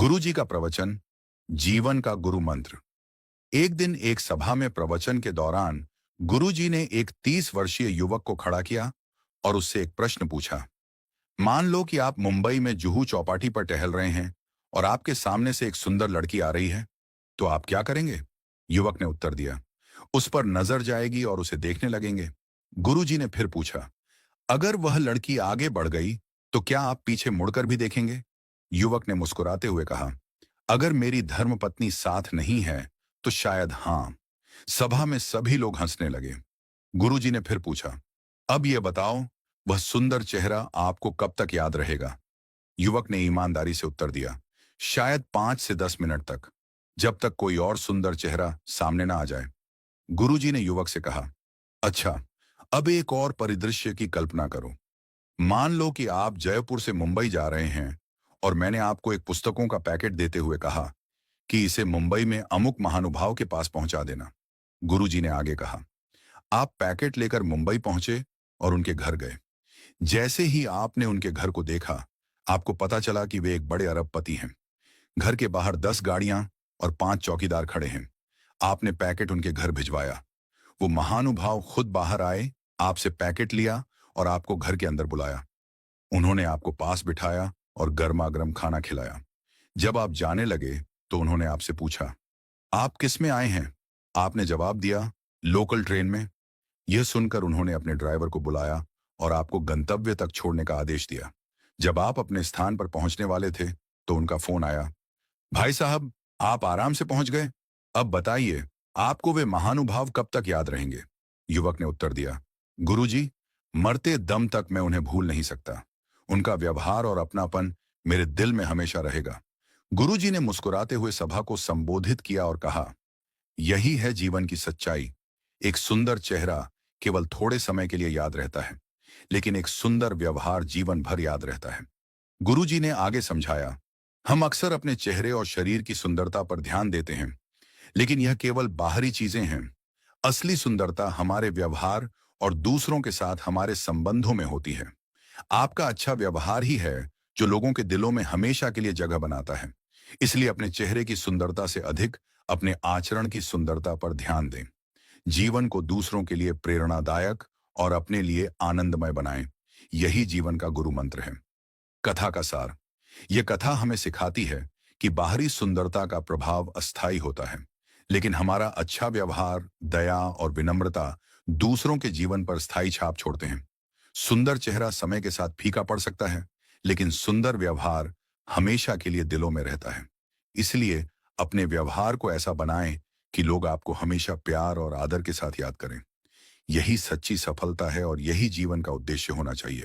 गुरु जी का प्रवचन, जीवन का गुरु मंत्र। एक दिन एक सभा में प्रवचन के दौरान गुरु जी ने एक 30 वर्षीय युवक को खड़ा किया और उससे एक प्रश्न पूछा। मान लो कि आप मुंबई में जुहू चौपाटी पर टहल रहे हैं और आपके सामने से एक सुंदर लड़की आ रही है, तो आप क्या करेंगे? युवक ने उत्तर दिया, उस पर नजर जाएगी और उसे देखने लगेंगे। गुरु जी ने फिर पूछा, अगर वह लड़की आगे बढ़ गई, तो क्या आप पीछे मुड़कर भी देखेंगे? युवक ने मुस्कुराते हुए कहा, अगर मेरी धर्मपत्नी साथ नहीं है तो शायद हाँ। सभा में सभी लोग हंसने लगे। गुरुजी ने फिर पूछा, अब यह बताओ, वह सुंदर चेहरा आपको कब तक याद रहेगा? युवक ने ईमानदारी से उत्तर दिया, शायद 5 से 10 मिनट तक, जब तक कोई और सुंदर चेहरा सामने ना आ जाए। गुरुजी ने युवक से कहा, अच्छा, अब एक और परिदृश्य की कल्पना करो। मान लो कि आप जयपुर से मुंबई जा रहे हैं और मैंने आपको एक पुस्तकों का पैकेट देते हुए कहा कि इसे मुंबई में अमुक महानुभाव के पास पहुंचा देना। गुरुजी ने आगे कहा, आप पैकेट लेकर मुंबई पहुंचे और उनके घर गए। जैसे ही आपने उनके घर को देखा, आपको पता चला कि वे एक बड़े अरबपति हैं। घर के बाहर 10 गाड़ियां और 5 चौकीदार खड़े हैं। आपने पैकेट उनके घर भिजवाया। वो महानुभाव खुद बाहर आए, आपसे पैकेट लिया और आपको घर के अंदर बुलाया। उन्होंने आपको पास बिठाया और गर्मा गर्म खाना खिलाया। जब आप जाने लगे तो उन्होंने आपसे पूछा, आप किस में आए हैं? आपने जवाब दिया, लोकल ट्रेन में। यह सुनकर उन्होंने अपने ड्राइवर को बुलाया और आपको गंतव्य तक छोड़ने का आदेश दिया। जब आप अपने स्थान पर पहुंचने वाले थे तो उनका फोन आया, भाई साहब, आप आराम से पहुंच गए। अब बताइए, आपको वे महानुभाव कब तक याद रहेंगे? युवक ने उत्तर दिया, गुरुजी, मरते दम तक मैं उन्हें भूल नहीं सकता। उनका व्यवहार और अपनापन मेरे दिल में हमेशा रहेगा। गुरुजी ने मुस्कुराते हुए सभा को संबोधित किया और कहा, यही है जीवन की सच्चाई। एक सुंदर चेहरा केवल थोड़े समय के लिए याद रहता है, लेकिन एक सुंदर व्यवहार जीवन भर याद रहता है। गुरुजी ने आगे समझाया, हम अक्सर अपने चेहरे और शरीर की सुंदरता पर ध्यान देते हैं, लेकिन यह केवल बाहरी चीजें हैं। असली सुंदरता हमारे व्यवहार और दूसरों के साथ हमारे संबंधों में होती है। आपका अच्छा व्यवहार ही है जो लोगों के दिलों में हमेशा के लिए जगह बनाता है। इसलिए अपने चेहरे की सुंदरता से अधिक अपने आचरण की सुंदरता पर ध्यान दें। जीवन को दूसरों के लिए प्रेरणादायक और अपने लिए आनंदमय बनाएं। यही जीवन का गुरु मंत्र है। कथा का सार। यह कथा हमें सिखाती है कि बाहरी सुंदरता का प्रभाव अस्थायी होता है, लेकिन हमारा अच्छा व्यवहार, दया और विनम्रता दूसरों के जीवन पर स्थायी छाप छोड़ते हैं। सुंदर चेहरा समय के साथ फीका पड़ सकता है, लेकिन सुंदर व्यवहार हमेशा के लिए दिलों में रहता है। इसलिए अपने व्यवहार को ऐसा बनाएं कि लोग आपको हमेशा प्यार और आदर के साथ याद करें। यही सच्ची सफलता है और यही जीवन का उद्देश्य होना चाहिए।